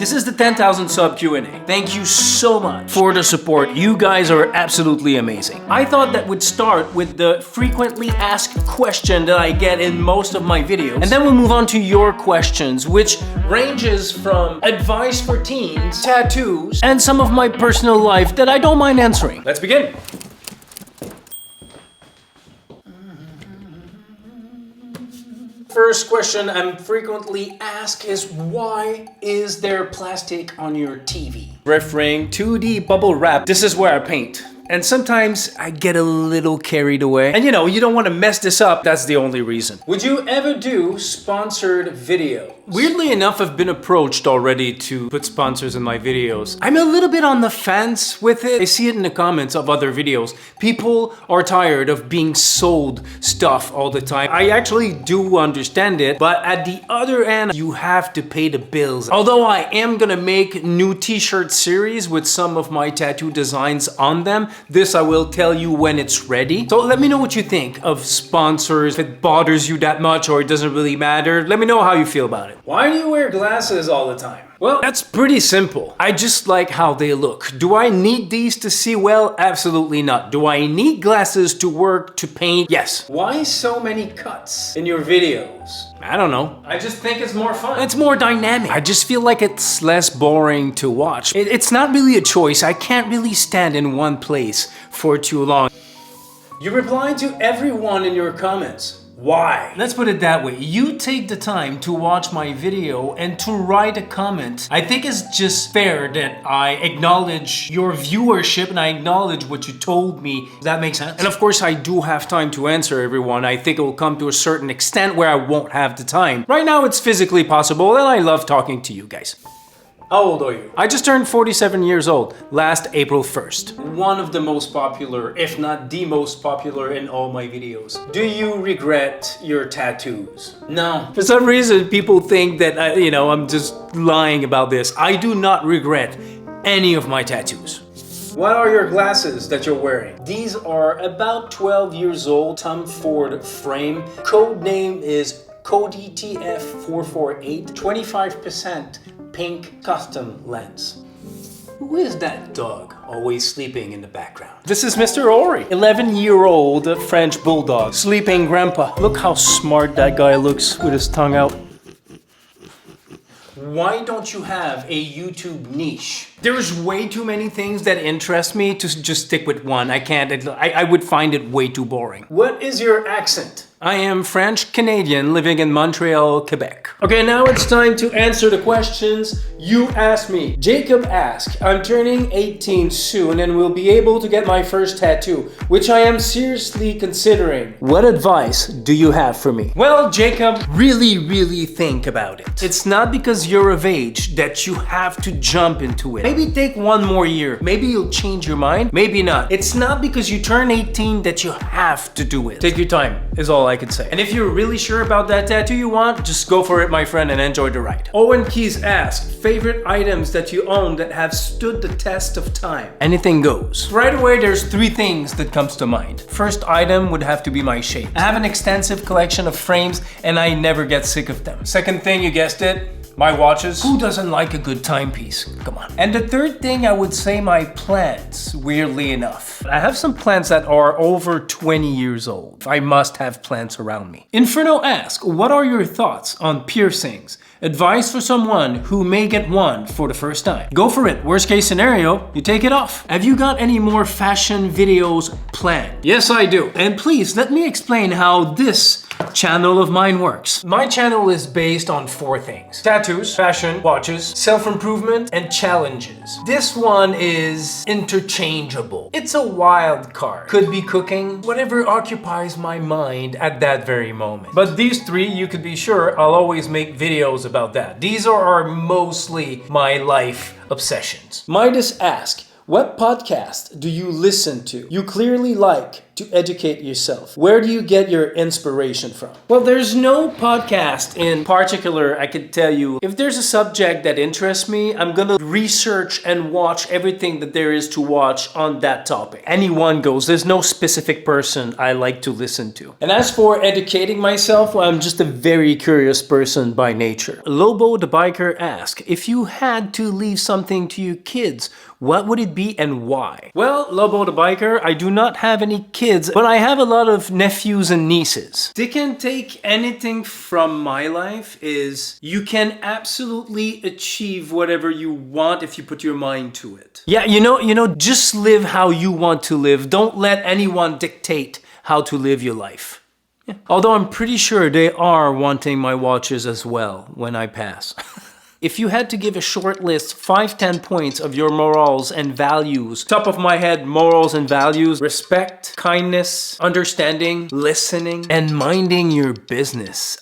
This is the 10,000 sub Q&A. Thank you so much for the support. You guys are absolutely amazing. I thought that would start with the frequently asked question that I get in most of my videos. And then we'll move on to your questions, which ranges from advice for teens, tattoos, and some of my personal life that I don't mind answering. Let's begin. First question I'm frequently asked is, why is there plastic on your TV? Referring to the bubble wrap. This is where I paint. And sometimes I get a little carried away. And you don't want to mess this up. That's the only reason. Would you ever do sponsored videos? Weirdly enough, I've been approached already to put sponsors in my videos. I'm a little bit on the fence with it. I see it in the comments of other videos. People are tired of being sold stuff all the time. I actually do understand it, but at the other end, you have to pay the bills. Although I am gonna make new t-shirt series with some of my tattoo designs on them. This I will tell you when it's ready. So let me know what you think of sponsors. If it bothers you that much or it doesn't really matter, let me know how you feel about it. Why do you wear glasses all the time? Well, that's pretty simple. I just like how they look. Do I need these to see well? Absolutely not. Do I need glasses to work, to paint? Yes. Why so many cuts in your videos? I don't know. I just think it's more fun. It's more dynamic. I just feel like it's less boring to watch. It's not really a choice. I can't really stand in one place for too long. You reply to everyone in your comments. Why? Let's put it that way. You take the time to watch my video and to write a comment. I think it's just fair that I acknowledge your viewership and I acknowledge what you told me. Does that make sense? And of course, I do have time to answer everyone. I think it will come to a certain extent where I won't have the time. Right now, it's physically possible and I love talking to you guys. How old are you? I just turned 47 years old last April 1st. One of the most popular, if not the most popular in all my videos. Do you regret your tattoos? No. For some reason, people think that, I'm just lying about this. I do not regret any of my tattoos. What are your glasses that you're wearing? These are about 12 years old, Tom Ford frame. Code name is Cody TF448, 25% pink custom lens. Who is that dog always sleeping in the background? This is Mr. Ori, 11-year-old French bulldog, sleeping grandpa. Look how smart that guy looks with his tongue out. Why don't you have a YouTube niche? There's way too many things that interest me to just stick with one. I can't, I would find it way too boring. What is your accent? I am French-Canadian living in Montreal, Quebec. Okay, now it's time to answer the questions you asked me. Jacob asked, I'm turning 18 soon and will be able to get my first tattoo, which I am seriously considering. What advice do you have for me? Well, Jacob, really think about it. It's not because you're of age that you have to jump into it. Maybe take one more year. Maybe you'll change your mind. Maybe not. It's not because you turn 18 that you have to do it. Take your time, is all I can say. And if you're really sure about that tattoo you want, just go for it, my friend, and enjoy the ride. Owen Keys asked, favorite items that you own that have stood the test of time? Anything goes. Right away, there's three things that comes to mind. First item would have to be my shapes. I have an extensive collection of frames and I never get sick of them. Second thing, you guessed it, my watches. Who doesn't like a good timepiece? Come on. And the third thing, I would say my plants, weirdly enough. I have some plants that are over 20 years old. I must have plants around me. Inferno asks, what are your thoughts on piercings? Advice for someone who may get one for the first time. Go for it. Worst case scenario, you take it off. Have you got any more fashion videos planned? Yes, I do. And please, let me explain how this channel of mine works. My channel is based on four things: tattoos, fashion, watches, self-improvement, and challenges. This one is interchangeable. It's a wild card. Could be cooking, whatever occupies my mind at that very moment. But these three, you could be sure I'll always make videos about that. These are mostly my life obsessions. Midas asks, what podcast do you listen to? You clearly like to educate yourself? Where do you get your inspiration from? Well, there's no podcast in particular I could tell you. If there's a subject that interests me, I'm gonna research and watch everything that there is to watch on that topic. Anyone goes. There's no specific person I like to listen to. And as for educating myself, well, I'm just a very curious person by nature. Lobo the biker asks, if you had to leave something to your kids, what would it be and why? Well, Lobo the biker, I do not have any kids, but I have a lot of nephews and nieces. They can take anything from my life is you can absolutely achieve whatever you want if you put your mind to it. Yeah, you know, just live how you want to live. Don't let anyone dictate how to live your life. Yeah. Although I'm pretty sure they are wanting my watches as well when I pass. If you had to give a short list, 5-10 points of your morals and values, top of my head, morals and values, respect, kindness, understanding, listening, and minding your business.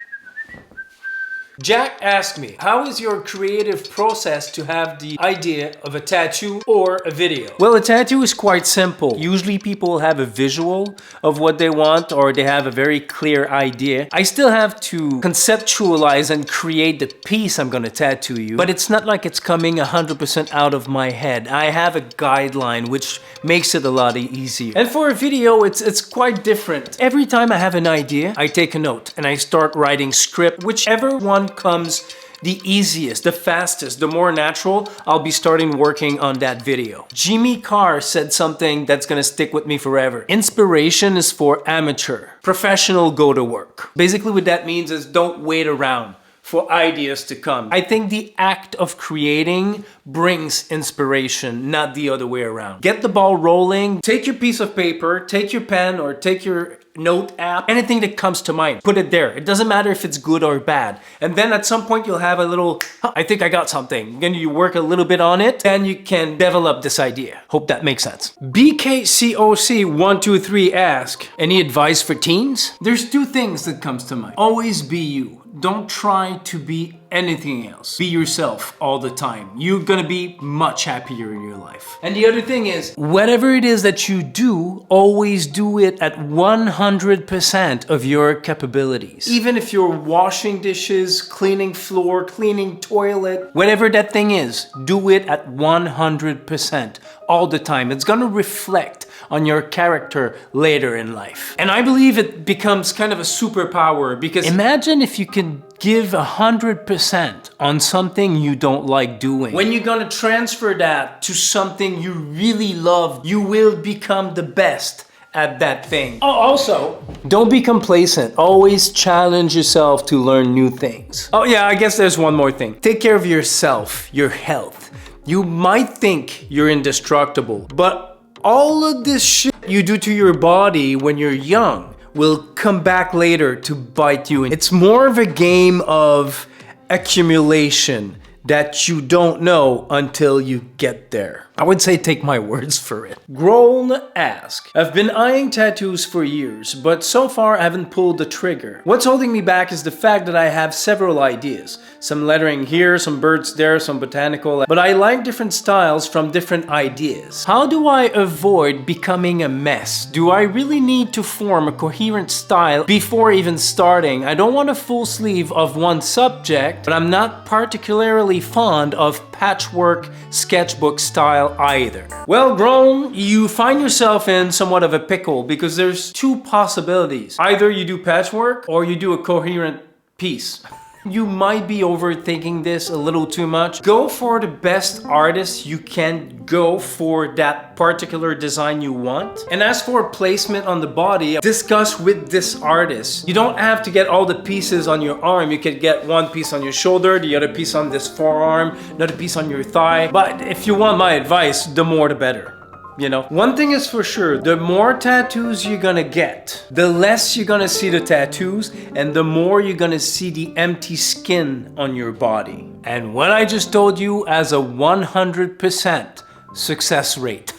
Jack asked me, how is your creative process to have the idea of a tattoo or a video? Well, a tattoo is quite simple. Usually people have a visual of what they want or they have a very clear idea. I still have to conceptualize and create the piece I'm gonna tattoo you, but it's not like it's coming 100% out of my head. I have a guideline which makes it a lot easier. And for a video, it's quite different. Every time I have an idea, I take a note and I start writing script, whichever one comes the easiest, the fastest, the more natural, I'll be starting working on that video. Jimmy Carr said something that's gonna stick with me forever. Inspiration is for amateur. Professional, go to work. Basically what that means is don't wait around for ideas to come. I think the act of creating brings inspiration, not the other way around. Get the ball rolling, take your piece of paper, take your pen or take your note app, anything that comes to mind, put it there. It doesn't matter if it's good or bad. And then at some point you'll have a little, I think I got something. Then you work a little bit on it, then you can develop this idea. Hope that makes sense. BKCOC123 ask, any advice for teens? There's two things that comes to mind. Always be you. Don't try to be anything else. Be yourself all the time. You're gonna be much happier in your life. And the other thing is, whatever it is that you do, always do it at 100% of your capabilities. Even if you're washing dishes, cleaning floor, cleaning toilet, whatever that thing is, do it at 100% all the time. It's gonna reflect on your character later in life. And I believe it becomes kind of a superpower because imagine if you can give 100% on something you don't like doing. When you're gonna transfer that to something you really love, you will become the best at that thing. Oh, also, don't be complacent. Always challenge yourself to learn new things. Oh yeah, I guess there's one more thing. Take care of yourself, your health. You might think you're indestructible, but all of this shit you do to your body when you're young will come back later to bite you. It's more of a game of accumulation that you don't know until you get there. I would say take my words for it. Grown ask, I've been eyeing tattoos for years, but so far I haven't pulled the trigger. What's holding me back is the fact that I have several ideas. Some lettering here, some birds there, some botanical, but I like different styles from different ideas. How do I avoid becoming a mess? Do I really need to form a coherent style before even starting? I don't want a full sleeve of one subject, but I'm not particularly fond of patchwork sketchbook style either. Well, grown, you find yourself in somewhat of a pickle because there's two possibilities. Either you do patchwork or you do a coherent piece. You might be overthinking this a little too much. Go for the best artist you can. Go for that particular design you want. And as for placement on the body, discuss with this artist. You don't have to get all the pieces on your arm. You could get one piece on your shoulder, the other piece on this forearm, another piece on your thigh. But if you want my advice, the more the better. You know, one thing is for sure, the more tattoos you're gonna get, the less you're gonna see the tattoos and the more you're gonna see the empty skin on your body. And what I just told you as a 100% success rate.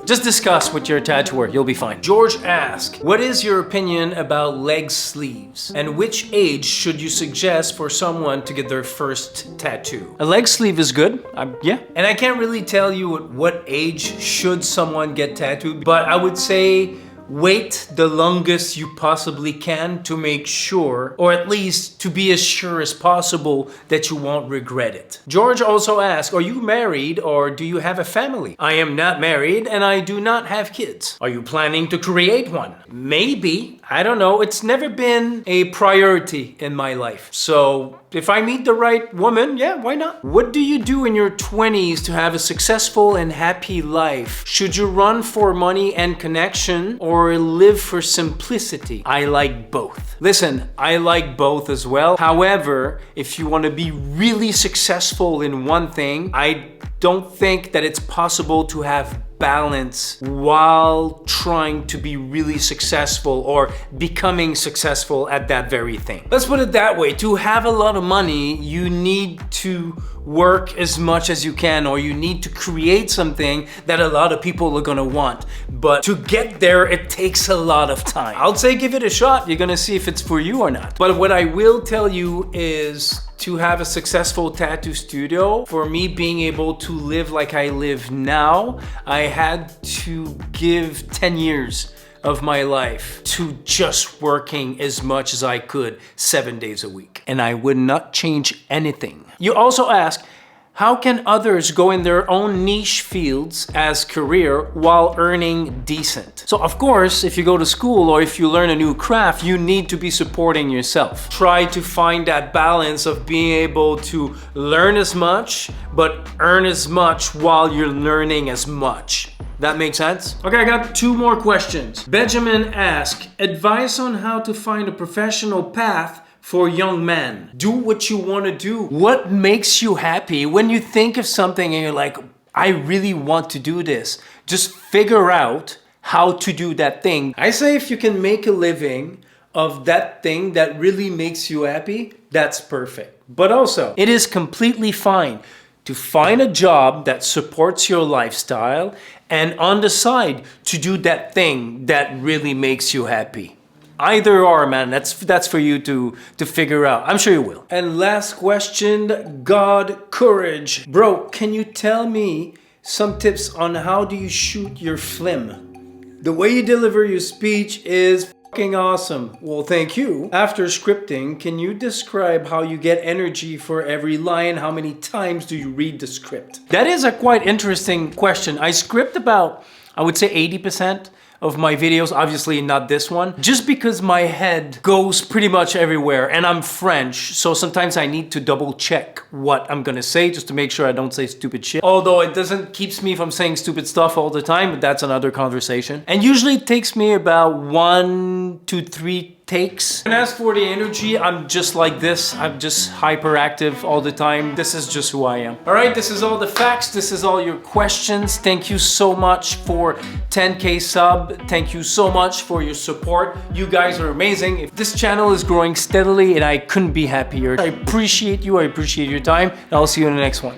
Just discuss with your tattooer, you'll be fine. George asked, what is your opinion about leg sleeves? And which age should you suggest for someone to get their first tattoo? A leg sleeve is good, yeah. And I can't really tell you at what age should someone get tattooed, but I would say wait the longest you possibly can to make sure, or at least to be as sure as possible that you won't regret it. George also asked, are you married or do you have a family? I am not married and I do not have kids. Are you planning to create one? Maybe. I don't know. It's never been a priority in my life. So if I meet the right woman, yeah, why not? What do you do in your 20s to have a successful and happy life? Should you run for money and connection or live for simplicity? I like both. Listen, I like both as well. However, if you want to be really successful in one thing, I don't think that it's possible to have balance while trying to be really successful or becoming successful at that very thing. Let's put it that way. To have a lot of money, you need to work as much as you can, or you need to create something that a lot of people are gonna want. But to get there, it takes a lot of time. I'll say give it a shot. You're gonna see if it's for you or not. But what I will tell you is to have a successful tattoo studio, for me being able to live like I live now, I had to give 10 years of my life to just working as much as I could 7 days a week. And I would not change anything. You also ask, how can others go in their own niche fields as career while earning decent? So of course, if you go to school or if you learn a new craft, you need to be supporting yourself. Try to find that balance of being able to learn as much, but earn as much while you're learning as much. That makes sense? Okay, I got 2 more questions. Benjamin asked, advice on how to find a professional path for young men. Do what you want to do. What makes you happy? When you think of something and you're like, I really want to do this, just figure out how to do that thing. I say if you can make a living of that thing that really makes you happy, that's perfect. But also, it is completely fine to find a job that supports your lifestyle and on the side to do that thing that really makes you happy. Either or, man, that's for you to figure out. I'm sure you will. And last question, God Courage. Bro, can you tell me some tips on how do you shoot your film? The way you deliver your speech is fucking awesome. Well, thank you. After scripting, can you describe how you get energy for every line? How many times do you read the script? That is a quite interesting question. I script about, I would say 80% of my videos, obviously not this one, just because my head goes pretty much everywhere and I'm French, so sometimes I need to double check what I'm gonna say just to make sure I don't say stupid shit. Although it doesn't keeps me from saying stupid stuff all the time, but that's another conversation. And usually it takes me about 1 to 3 takes. And as for the energy, I'm just like this. I'm just hyperactive all the time. This is just who I am. All right, this is all the facts. This is all your questions. Thank you so much for 10K sub. Thank you so much for your support. You guys are amazing. If this channel is growing steadily and I couldn't be happier. I appreciate you. I appreciate your time. And I'll see you in the next one.